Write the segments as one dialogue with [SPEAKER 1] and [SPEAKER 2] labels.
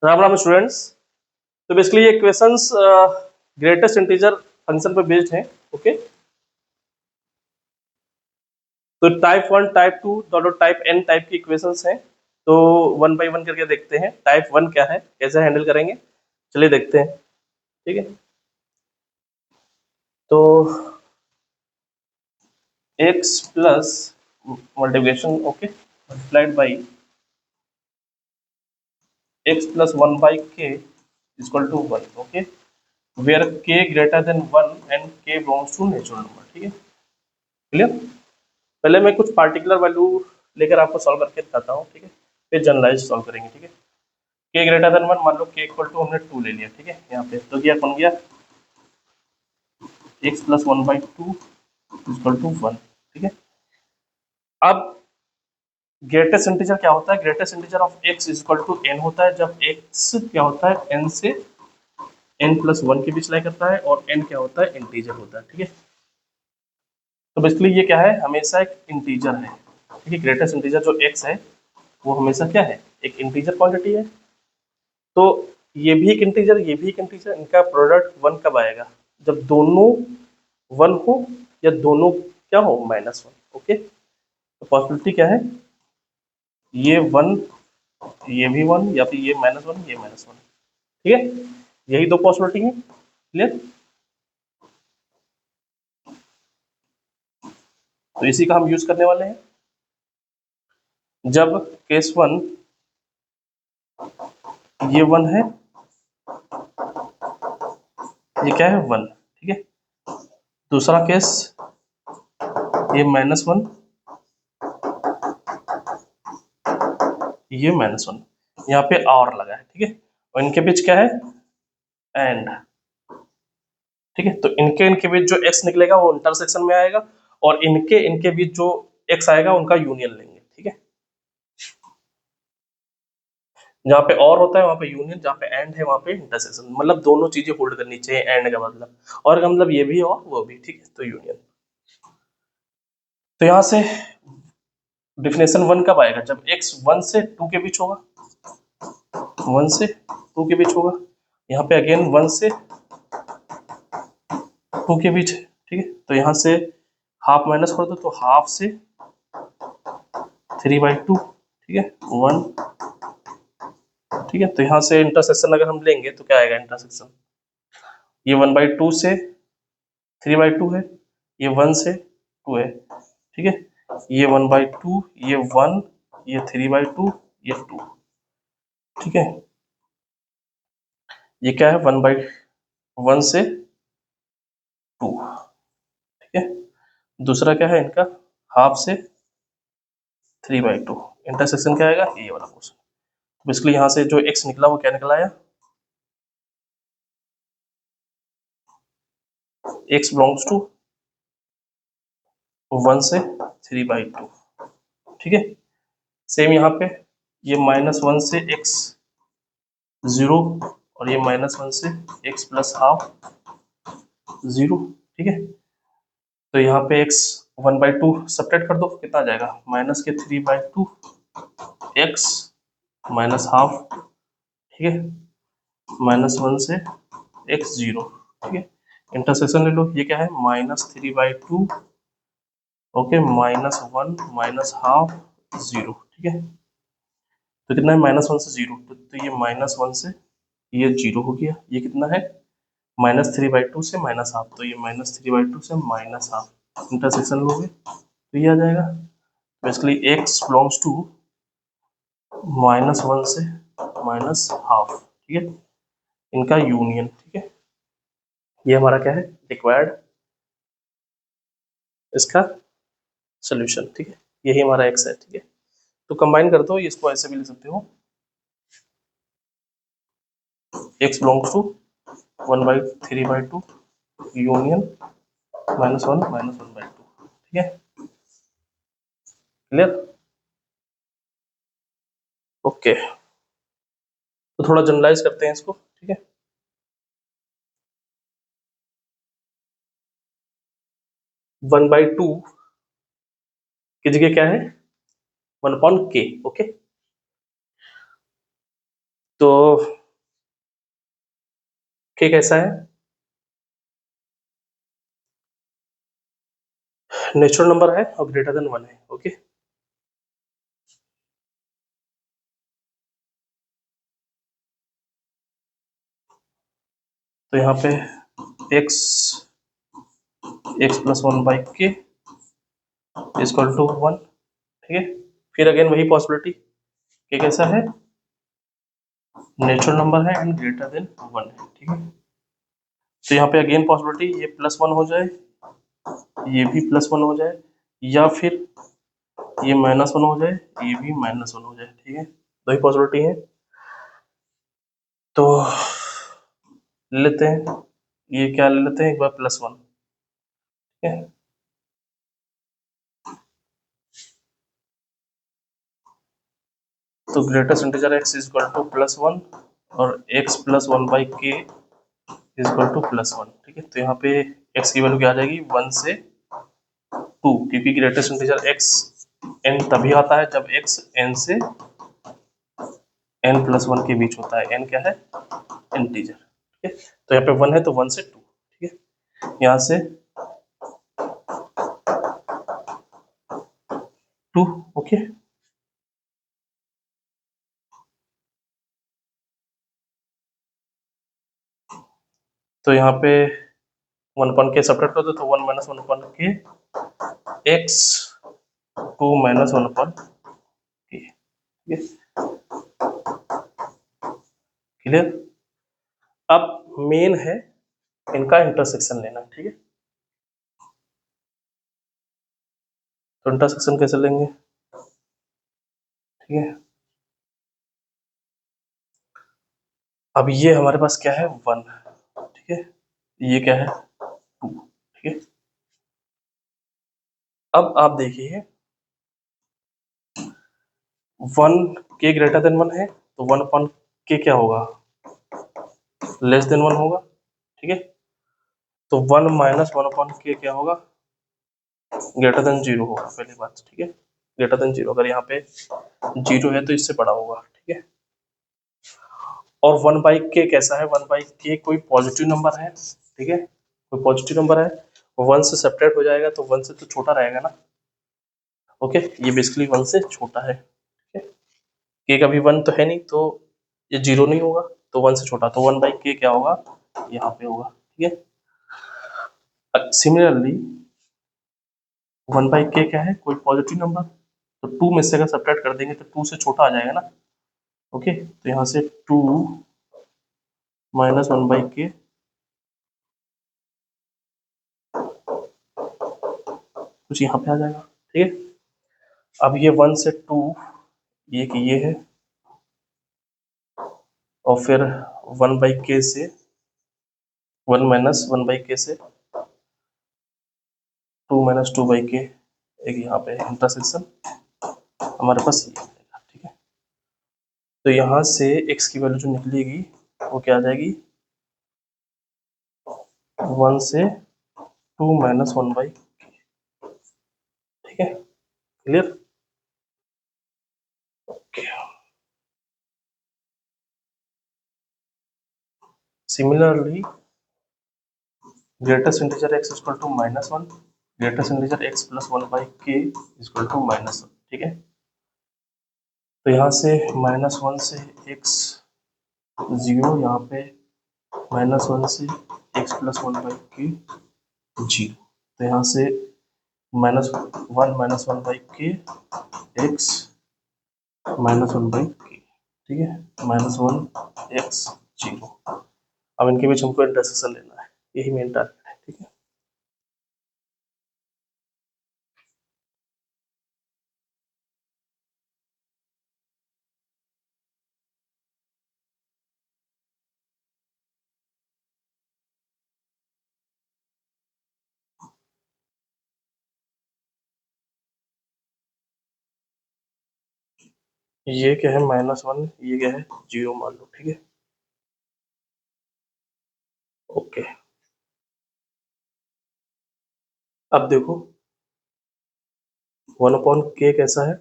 [SPEAKER 1] Ram Ram students. तो basically ये questions greatest integer function पे बेस्ड हैं। ओके, तो टाइप 1 टाइप 2 दोनों टाइप n टाइप की इक्वेशंस हैं। तो वन बाय वन करके देखते हैं टाइप 1 क्या है, कैसे हैंडल करेंगे। चलिए देखते हैं। ठीक है, तो x plus multiplication okay multiplied by x plus 1 by k equal to 1। Okay, where k greater than 1 and k belongs to natural number. ठीक है, क्लियर। पहले मैं कुछ पार्टिकुलर वैल्यू लेकर आपको सॉल्व करके दिखाता हूँ। ठीक है, फिर जनरलाइज सॉल्व करेंगे। ठीक है, के ग्रेटर देन 1 मान लो के इक्वल टू हमने 2 ले लिया। ठीक है, यहाँ पे तो क्या बन गया x plus 1 by 2 equal to 1। ठीक है, अब ग्रेटेस्ट इंटीजर क्या होता है, greatest integer of x equal to n होता है जब x क्या होता है n से n प्लस 1 के बीच लाई करता है और n क्या होता है इंटीजर होता है। ठीक है, तो बेसिकली ये क्या है, हमेशा एक इंटीजर है। ठीक है, ग्रेटेस्ट इंटीजर जो x है वो हमेशा क्या है, एक इंटीजर क्वांटिटी है। तो ये भी एक इंटीजर, ये भी एक इंटीजर, इनका प्रोडक्ट 1 कब आएगा, जब दोनों 1 हो या दोनों क्या हो -1। ओके, तो पॉसिबिलिटी क्या है, ये 1 ये भी 1 या फिर ये -1 ये -1। ठीक है, यही दो पॉसिबिलिटी है। क्लियर, तो इसी का हम यूज करने वाले हैं। जब केस 1 ये 1 है, ये क्या है 1। ठीक है, दूसरा केस ये -1 ये -1, यहाँ पे और लगा है। ठीक है, और इनके बीच क्या है एंड। ठीक है, तो इनके बीच जो x निकलेगा वो इंटरसेक्शन में आएगा और इनके बीच जो x आएगा उनका यूनियन लेंगे। ठीक है, जहाँ पे और होता है वहां पे यूनियन, जहाँ पे एंड है वहां पे इंटरसेक्शन, मतलब दोनों चीजें होल्ड करनी चाहिए। एंड का मतलब, और का मतलब ये भी और वो भी। ठीक है, तो यूनियन। तो यहाँ से डिफिनेशन 1 कब आएगा, जब x 1 से 2 के बीच होगा, 1 से 2 के बीच होगा। यहाँ पे अगेन 1 से 2 के बीच है। ठीक है, तो यहाँ से हाफ माइनस कर दो तो हाफ से 3/2। ठीक है, 1। ठीक है, तो यहाँ से इंटरसेक्शन अगर हम लेंगे तो क्या आएगा इंटरसेक्शन, ये 1/2 से 3/2 है, ये 1 से 2 है। ठीक है, ये 1/2 ये 1 ये 3/2 ये 2। ठीक है, ये क्या है 1/1 से 2। ठीक है, दूसरा क्या है इनका हाफ से 3/2। इंटरसेक्शन क्या आएगा, ये वाला क्वेश्चन। बेसिकली यहाँ से जो x निकला वो क्या निकला आया, x बिलोंग्स टू 1 से 3/2। ठीक है, सेम यहाँ पे ये -1 से x 0 और ये -1 से x प्लस हाफ 0। ठीक है, तो यहाँ पे x 1/2 सब्ट्रैक्ट कर दो, कितना आ जाएगा -3/2 x माइनस हाफ। ठीक है, -1 से x 0। ठीक है, इंटरसेक्शन ले लो, ये क्या है -3/2 ओके -1 माइनस हाफ 0। ठीक है, तो कितना है -1 से 0, तो ये -1 से ये 0 हो गया, ये कितना है -3/2 से माइनस हाफ, तो ये -3/2 से माइनस हाफ इंटरसेक्शन लोगे तो ये आ जाएगा। बेसिकली x बिलोंग्स टू -1 से माइनस हाफ। ठीक है, इनका यूनियन। ठीक है, ये हमारा क्या है रिक्वायर्ड इसका सोल्यूशन। ठीक है, यही हमारा x है। ठीक है, तो कंबाइन कर दो, इसको ऐसे भी लिख सकते हो x बिलोंग्स टू 1/3/2 यूनियन -1 -1/2। ठीक है, क्लियर। ओके, तो थोड़ा जनरलाइज करते हैं इसको। ठीक है, 1/2 की जगह क्या है 1/k। ओके, तो k कैसा है, नेचुरल नंबर है और ग्रेटर देन 1 है। ओके, तो यहाँ पे x plus 1 by K equal to 1। ठीक है, फिर अगेन वही पॉसिबिलिटी, के कैसा है, नेचुरल नंबर है एंड ग्रेटर देन 1 है। ठीक है, तो यहाँ पे अगेन पॉसिबिलिटी, ये प्लस 1 हो जाए, ये भी प्लस 1 हो जाए, या फिर ये माइनस 1 हो जाए, ये भी माइनस 1 हो जाए। ठीक है, दो ही पॉसिबिलिटी है। तो ले लेते हैं, ये क्या ले लेते हैं एक बार, प्लस 1। ठीक है, तो greatest integer x is equal two plus 1 और x प्लस 1 बाई के इज इक्वल टू प्लस 1। ठीक है, तो यहाँ पे x की वैल्यू क्या आ जाएगी, 1 से 2, क्योंकि ग्रेटेस्ट इंटीजर x n तभी आता है जब x n से n प्लस 1 के बीच होता है। n क्या है, इंटीजर। ठीक है, तो यहाँ पे 1 है तो 1 से 2। ठीक है, यहाँ से 2। ओके, तो यहाँ पे 1 अपन के सपरेट कर दो, तो 1 माइनस 1 अपन के x 2 माइनस 1 अपन के। ठीक है, क्लियर। अब मेन है इनका इंटरसेक्शन लेना। ठीक है, तो इंटरसेक्शन कैसे लेंगे, ठीक है। अब ये हमारे पास क्या है, 1। ठीक है, ये क्या है, 2। ठीक है, अब आप देखिए 1 के ग्रेटर देन 1 है, तो 1 अपन के क्या होगा, लेस देन 1 होगा। ठीक है, तो 1 माइनस 1 अपन के क्या होगा, ग्रेटर देन 0 होगा, पहली बात। ठीक है, ग्रेटर देन 0, अगर यहाँ पे 0 है तो इससे बड़ा होगा। ठीक है, और 1 बाई के कैसा है, 1 बाई के कोई पॉजिटिव नंबर है। ठीक है, कोई पॉजिटिव नंबर है, 1 से सेपरेट हो जाएगा तो 1 से तो छोटा रहेगा ना। ओके, ये बेसिकली 1 से छोटा है। ठीक है, के का भी 1 तो है नहीं, तो ये 0 नहीं होगा, तो 1 से छोटा, तो 1 बाई के क्या होगा, यहाँ पे होगा। ठीक है, सिमिलरली 1 बाई के क्या है, कोई पॉजिटिव नंबर, तो 2 में से अगर सब्ट्रैक्ट कर देंगे तो 2 से छोटा आ जाएगा ना। ओके, तो यहाँ से 2 माइनस 1 बाई के, कुछ यहाँ पे आ जाएगा। ठीक है, अब ये 1 से 2, ये कि ये है, और फिर 1 बाई के से 1 माइनस 1 बाई के से 2 माइनस 2 बाई के, एक यहाँ पे इंटरसेक्शन हमारे पास ये आएगा। ठीक है, तो यहाँ से x की वैल्यू जो निकलेगी वो क्या आ जाएगी, 1 से 2 माइनस 1 बाई। ठीक है, clear. Okay, similarly greatest integer x equal to minus 1, greatest integer x plus 1 by K equal to minus 1। ठीक है, तो यहाँ से माइनस 1 से x 0, यहाँ पे माइनस 1 से x प्लस 1 बाई के 0, तो यहाँ से माइनस 1 बाई के x माइनस 1 बाई के। ठीक है, माइनस 1 x 0। अब इनके बीच हमको इंटरसेक्शन लेना है, यही मेन टारगेट है। ठीक है, ये क्या है, माइनस 1, ये क्या है, 0 मान लो। ठीक है, ओके। अब देखो 1 अपॉन के कैसा है,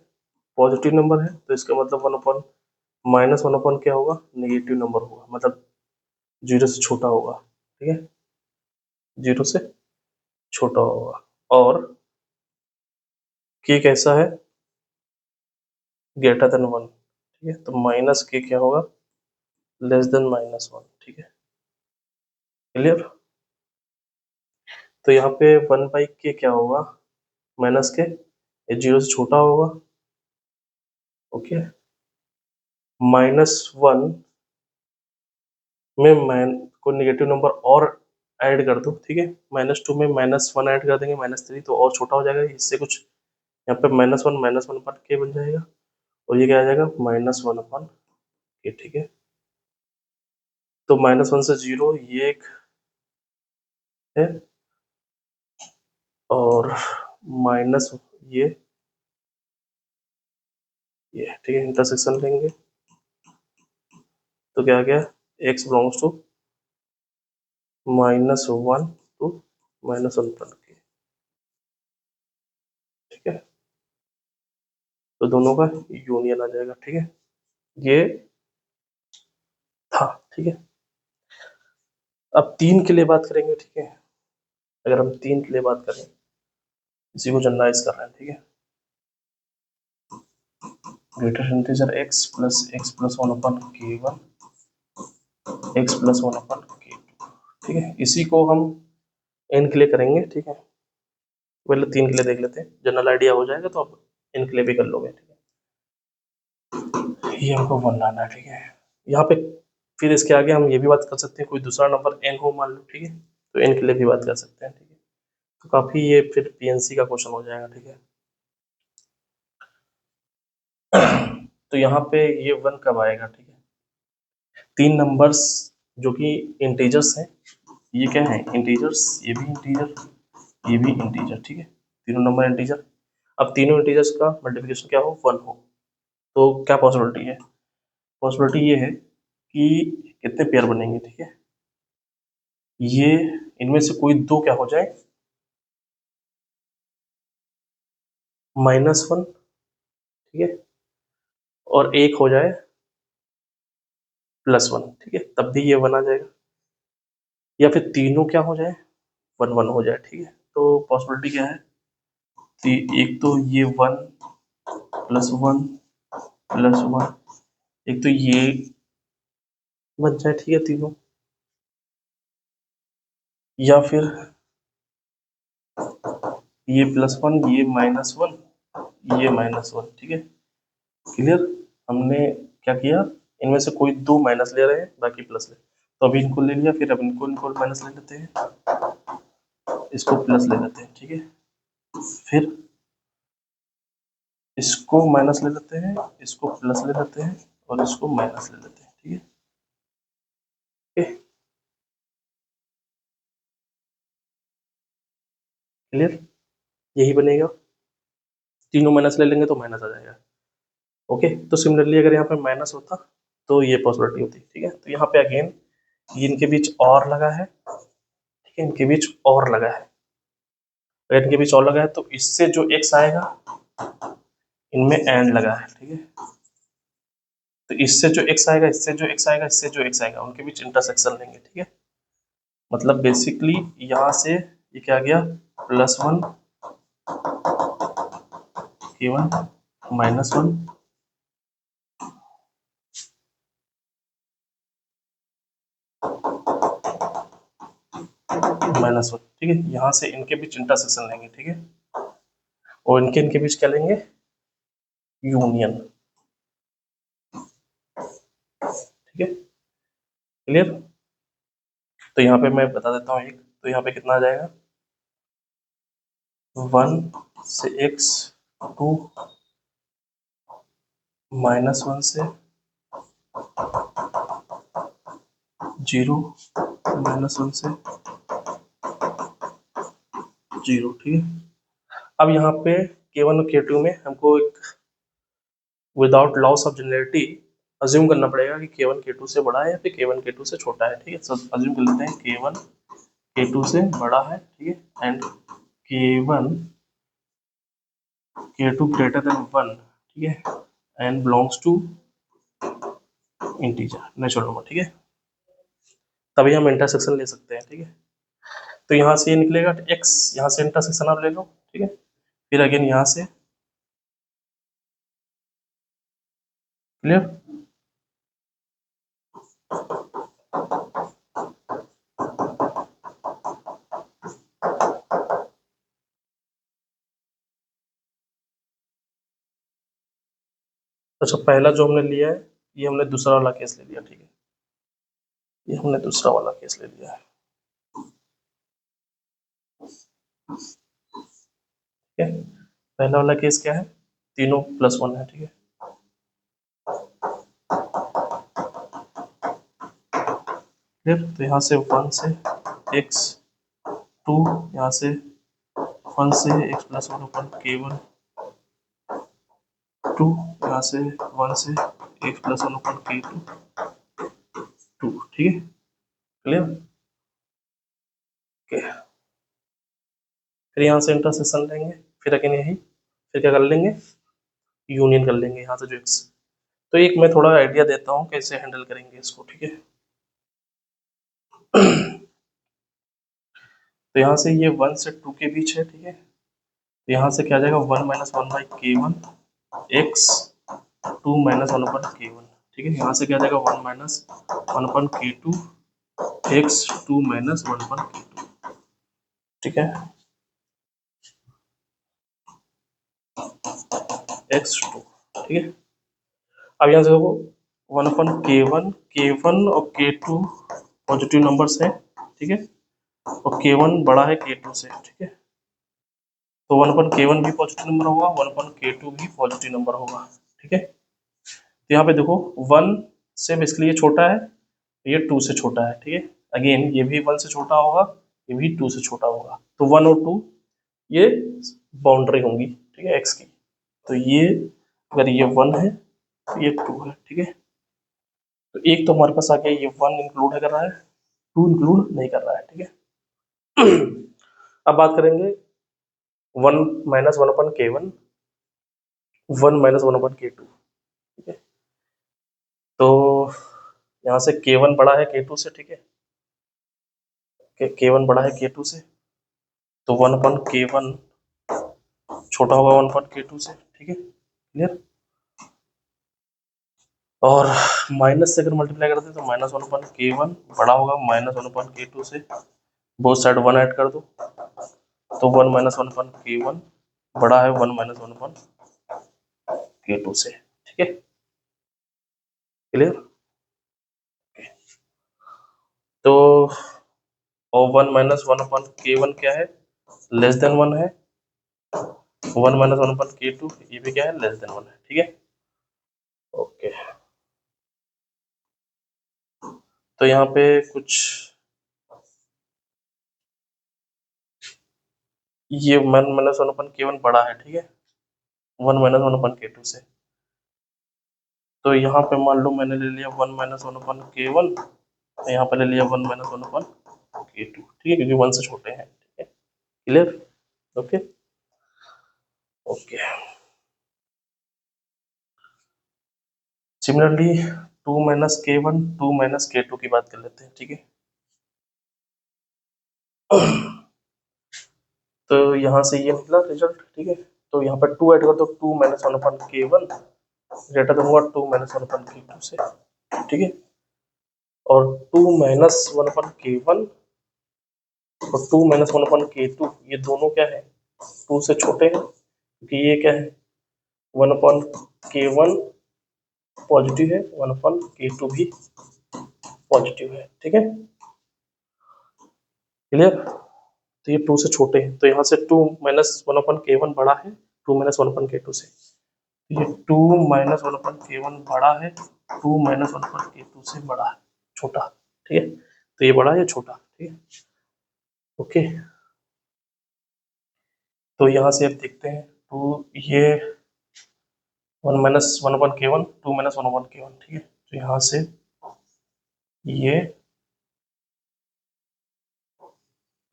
[SPEAKER 1] पॉजिटिव नंबर है, तो इसका मतलब 1 अपॉन -1 क्या होगा, नेगेटिव नंबर होगा, मतलब 0 से छोटा होगा, ठीक है, 0 से छोटा होगा। और k कैसा है, ग्रेटर देन 1, ठीक है, तो -k क्या होगा, लेस देन -1, ठीक है, क्लियर। तो यहाँ पे 1/k क्या होगा, -k, ये 0 से छोटा होगा, ओके। -1 में कोई नेगेटिव नंबर और ऐड कर दो, ठीक है, -2 में -1 ऐड कर देंगे, -3, तो और छोटा हो जाएगा, इससे कुछ यहाँ पे -1 पर k बन जाएगा, और ये क्या आ जाएगा, -1/k, ठीक है। तो -1 से 0 ये एक है, और माइनस ये ठीक है, इंटरसेक्शन लेंगे तो क्या आ गया, x बिलोंग्स टू -1 टू -1 पर k, ठीक है, तो दोनों का यूनियन आ जाएगा, ठीक है, ये था, ठीक है। अब 3 के लिए बात करेंगे, ठीक है, अगर हम 3 के लिए बात करें, इसी को जनरलाइज कर रहे हैं, ठीक है, ग्रेटर इंटीजर x प्लस 1 अपन k1 x प्लस 1 अपन k2, ठीक है, इसी को हम n के लिए करेंगे, ठीक है, पहले 3 के लिए देख लेते हैं, जनरल आइडिया हो जाएगा तो आप n के लिए भी कर लोगे, ठीक है, ये हमको 1 लाना है, ठीक है। यहाँ पे फिर इसके आगे हम ये भी बात कर सकते हैं, कोई दूसरा नंबर n हो मान लो, ठीक है, तो n के लिए भी बात कर सकते हैं, ठीक है, तो काफी ये फिर PNC का क्वेश्चन हो जाएगा, ठीक है। तो यहाँ पे ये 1 कब आएगा, ठीक है, 3 नंबर्स जो कि इंटीजर्स हैं, ये क्या है, इंटीजर्स, ये भी इंटीजर, ये भी इंटीजर, ठीक है, तीनों नंबर इंटीजर। अब तीनों इंटीजर्स का मल्टीप्लिकेशन क्या हो, 1 हो, तो क्या पॉसिबिलिटी है, पॉसिबिलिटी ये है कि कितने पेयर बनेंगे, ठीक है, ये इनमें से कोई दो क्या हो जाए, -1, ठीक है, और एक हो जाए +1, ठीक है, तब भी ये 1 आ जाएगा, या फिर तीनों क्या हो जाए, 1 1 हो जाए, ठीक है, तो पॉसिबिलिटी क्या है, एक तो ये 1 +1 +1, एक तो ये बन जाए, ठीक है, तीनों, या फिर ये +1 ये -1 ये -1, ठीक है, क्लियर। हमने क्या किया, इनमें से कोई दो माइनस ले रहे हैं, बाकी प्लस ले, तो अभी इनको ले लिया, फिर अब इनको माइनस ले लेते हैं, इसको प्लस ले लेते हैं, ठीक है, फिर इसको माइनस ले लेते हैं, इसको प्लस ले लेते हैं, और इसको माइनस ले लेते हैं, ठीक है, क्लियर, यही बनेगा, तीनों माइनस ले लेंगे तो माइनस आ जाएगा, ओके। तो सिमिलरली अगर यहाँ पे माइनस होता तो ये पॉसिबिलिटी होती, ठीक है, तो यहाँ पे अगेन इनके बीच और लगा है, ठीक है, इनके बीच और लगा है, अगर इनके बीच और लगा है तो इससे जो x आएगा, इनमें एंड लगा है, ठीक है, तो इससे जो x आएगा, इससे जो x आएगा, इससे जो x आएगा, उनके बीच इंटरसेक्शन लेंगे, ठीक है, मतलब बेसिकली यहाँ से ये क्या गया, +1 k1 -1 -1, ठीक है, यहाँ से इनके बीच इंटरसेक्शन लेंगे, ठीक है, और इनके बीच क्या लेंगे, यूनियन, ठीक है, क्लियर। तो यहाँ पे मैं बता देता हूँ एक, तो यहाँ पे कितना आ जाएगा, 1 से x, 2 -1 से 0 -1 से 0, ठीक है। अब यहाँ पे k1 और k2 में हमको एक without loss of generality assume करना पड़ेगा कि k1 k2 से बड़ा है या फिर k1 k2 से छोटा है, ठीक है, सब अज्यूम कर लेते हैं k1 k2 से बड़ा है, ठीक है, and k1 k2 greater than 1, ठीक है, and belongs to integer natural number, ठीक है, तभी हम इंटरसेक्शन ले सकते हैं, ठीक है। तो यहाँ से ये निकलेगा x, यहाँ से इंटरसेक्शन आप ले लो, ठीक है, फिर अगेन यहाँ से, क्लियर। अच्छा, पहला जो हमने लिया है ये हमने दूसरा वाला केस ले लिया, ठीक है, ये हमने दूसरा वाला केस ले लिया है, ठीक है। पहला वाला केस क्या है, तीनों +1 है, ठीक है, फिर तो यहाँ से 1 से x 2, यहाँ से 1 से x + 1 अपन k1 2, यहाँ से 1 से x + 1 अपन k2 2, ठीक है, क्लियर। ओके, फिर यहाँ से इंटरसेक्शन लेंगे, फिर अगेन यही, फिर क्या कर लेंगे, यूनियन कर लेंगे यहाँ से जो x। तो एक मैं थोड़ा आइडिया देता हूँ कैसे हैंडल करेंगे इसको, ठीक है। तो यहाँ से ये 1 से 2 के बीच है, ठीक है, तो यहाँ से क्या आ जाएगा 1 - 1/k1 x 2 - 1/k1, ठीक है, यहाँ से क्या आ जाएगा 1 - 1/k2 x 2 - 1/k2, ठीक है, x2, ठीक है। अब यहाँ से देखो 1/k1, k1 और k2 पॉजिटिव नंबर्स है, ठीक है, और k1 बड़ा है k2 से, ठीक है, तो 1/k1 भी पॉजिटिव नंबर होगा, 1/k2 भी पॉजिटिव नंबर होगा, ठीक है। तो यहाँ पे देखो 1 से बेसिकली ये छोटा है, ये 2 से छोटा है, ठीक है, अगेन ये भी 1 से छोटा होगा, ये भी 2 से छोटा होगा, तो 1 और 2 ये बाउंड्री होंगी, ठीक है, x की। तो ये अगर ये 1 है तो ये 2 है, ठीक है, तो एक तो हमारे पास आ गया, ये 1 इंक्लूड कर रहा है, 2 इंक्लूड नहीं कर रहा है, ठीक है। अब बात करेंगे 1 - 1/k1, 1 - 1/k2, ठीक है, तो यहाँ से k1 बड़ा है k2 से, ठीक है, k1 बड़ा है k2 से, तो 1/k1 छोटा होगा 1/k2 से, ठीक है, क्लियर। और माइनस से अगर मल्टीप्लाई करते हैं तो -1/k1 बड़ा होगा -1/k2 से, बोथ साइड 1 ऐड कर दो, तो 1 - 1/k1 बड़ा है 1 - 1/k2 से, ठीक है, क्लियर। तो और 1 - 1/k1 क्या है, लेस देन 1 है, 1 - 1/k2 ये भी क्या है, लेस देन 1 है, ठीक है, ओके। तो यहाँ पे कुछ ये 1 - 1/k1 बड़ा है, ठीक है, 1 - 1/k2 से, तो यहाँ पे मान लो मैंने ले लिया 1 - 1/k1, यहाँ पे ले लिया 1 - 1/k2, ठीक है, क्योंकि 1 से छोटे हैं, ठीक है, clear, okay okay. Similarly 2 - k1 2 - k2 की बात कर लेते हैं, ठीक है। तो यहाँ से ये निकला रिजल्ट, ठीक है, तो यहाँ पर 2 ऐड कर दो, 2 - 1/k1 ग्रेटर देन होगा 2 - 1/k2 से, ठीक है, और 2 - 1/k1 और 2 - 1/k2 ये दोनों क्या है, 2 से छोटे हैं, क्योंकि ये क्या है 1/k1 पॉजिटिव है, 1/k2 भी पॉजिटिव है, ठीक है, क्लियर। तो ये 2 से छोटे हैं, तो यहाँ से 2 - 1/k1 बड़ा है 2 - 1/k2 से, ये 2 - 1/k1 बड़ा है 2 - 1/k2 से बड़ा है, छोटा, ठीक है, तो ये बड़ा है, ये छोटा, ठीक है, ओके। तो यहाँ से अब देखते हैं, तो ये 1 - 1/k1 2 - 1/k1, ठीक है, तो यहाँ से ये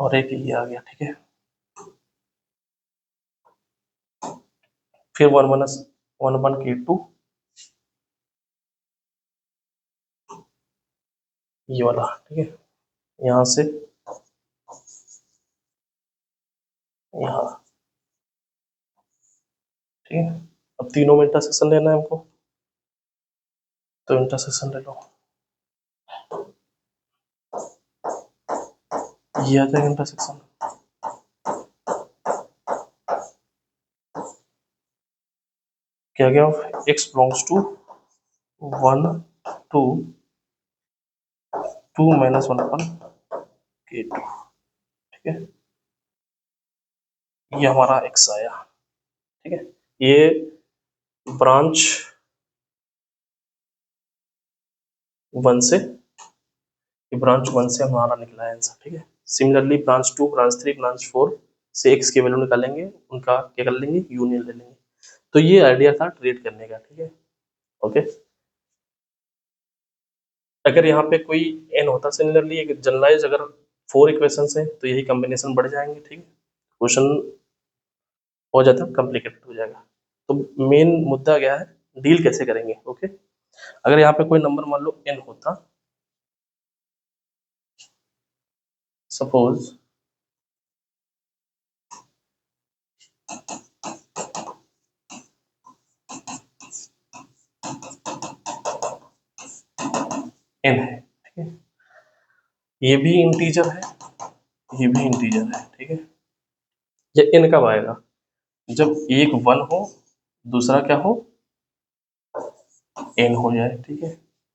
[SPEAKER 1] और एक ये आ गया, ठीक है, फिर 1 - 1/k2 ये वाला, ठीक है, यहाँ से यहाँ, ठीक है। अब तीनों में इंटरसेक्शन लेना है हमको, तो इंटरसेक्शन ले लो, ये आ जाएगा इंटरसेक्शन। क्या गया, x belongs to 1 to 2 minus 1 अपन k2, ठीक है, ये हमारा x आया, ठीक है। ये ब्रांच 1 से, ये ब्रांच 1 से हमारा निकला है आंसर, ठीक है। सिमिलरली ब्रांच 2, ब्रांच 3, ब्रांच 4 से x के वैल्यू निकालेंगे, उनका क्या कर लेंगे, यूनियन ले लेंगे। तो ये आइडिया था ट्रेड करने का, ठीक है, ओके। अगर यहाँ पे कोई n होता, सिमिलरली एक जनरलाइज अगर 4 इक्वेशंस है तो यही कॉम्बिनेशन बढ़ जाएंगे, ठीक है, क्वेश्चन हो जाता है कॉम्प्लिकेटेड हो जाएगा। तो मेन मुद्दा क्या है, डील कैसे करेंगे, ओके। अगर यहाँ पे कोई नंबर मान लो n होता, सपोज n है, ठीक है, ये भी इंटीजर है, ये भी इंटीजर है, ठीक है। ये n कब आएगा, जब एक 1 हो, दूसरा क्या हो, n हो जाए, ठीक है,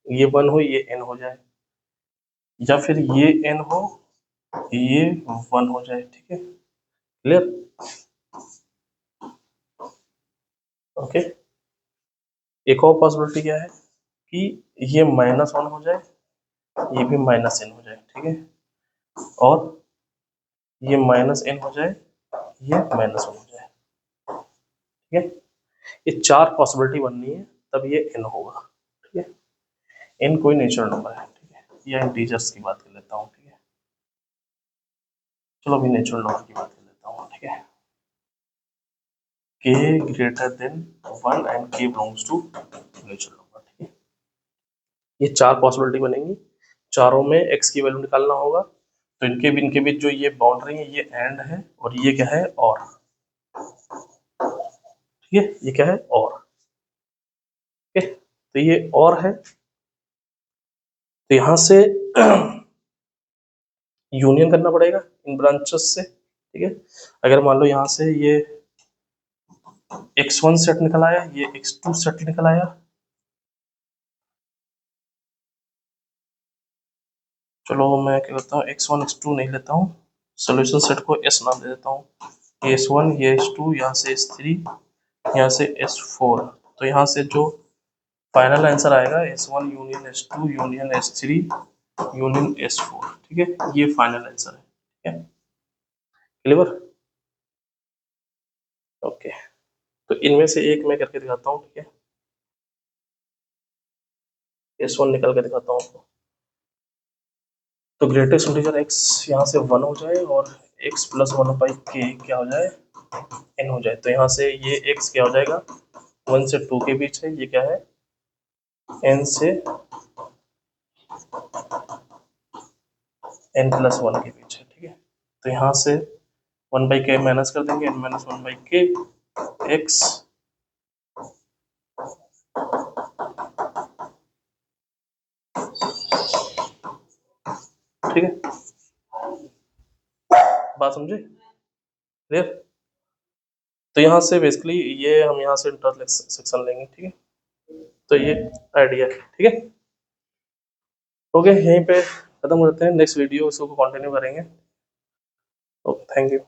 [SPEAKER 1] ये 1 हो, ये n हो जाए, या फिर ये n हो, ये 1 हो जाए, ठीक है, क्लियर, ओके। एक और पॉसिबिलिटी क्या है कि ये -1 हो जाए, ये भी -n हो जाए, ठीक है, और ये -n हो जाए, ये -1 हो जाए, ठीक है। ये 4 पॉसिबिलिटी बननी है, तब ये n होगा, ठीक है। n कोई नेचुरल नंबर है, ठीक है, या इंटीजर्स की बात कर लेता हूँ, ठीक है, चलो अभी नेचुरल नंबर की बात कर लेता हूँ, ठीक है। k greater than 1 and k belongs to natural number, ठीक है। ये 4 पॉसिबिलिटी बनेंगी, चारों में x की वैल्यू निकालना होगा, तो इनके बीच जो ये बाउंड्री है, ये एंड है, और ये क्या है, और, ठीक है, ये क्या है, और, ठीक है, तो ये और है, तो यहां से यूनियन करना पड़ेगा इन ब्रांचेस से, ठीक है। अगर मान लो यहाँ से ये x1 सेट निकल आया, ये x2 सेट निकल आया, चलो मैं क्या करता हूँ, x1 x2 नहीं लेता हूँ, सोल्यूशन सेट को s नाम दे देता हूँ, ये s1, ये s2, यहाँ से s3, यहाँ से s4, तो यहाँ से जो फाइनल आंसर आएगा s1 union s2 union s3 union s4, ठीक है, ये फाइनल आंसर है, ठीक है, क्लियर, ओके। तो इनमें से एक मैं करके दिखाता हूँ, ठीक है, s1 निकल के दिखाता हूँ आपको। तो ग्रेटेस्ट इंटीजर x यहाँ से 1 हो जाए, और x प्लस 1/k क्या हो जाए, n हो जाए, तो यहाँ से ये x क्या हो जाएगा, 1 से 2 के बीच है, ये क्या है, n से n प्लस 1 के बीच है, ठीक है। तो यहाँ से 1/k माइनस कर देंगे, n माइनस 1/k x, ठीक है, बात समझे, क्लियर। तो यहाँ से बेसिकली ये हम यहाँ से इंटरसेक्शन लेंगे, ठीक है, तो ये आइडिया है, ठीक है, ओके। यहीं पे खत्म हो जाते हैं, नेक्स्ट वीडियो इसको कंटिन्यू करेंगे, ओके, थैंक यू।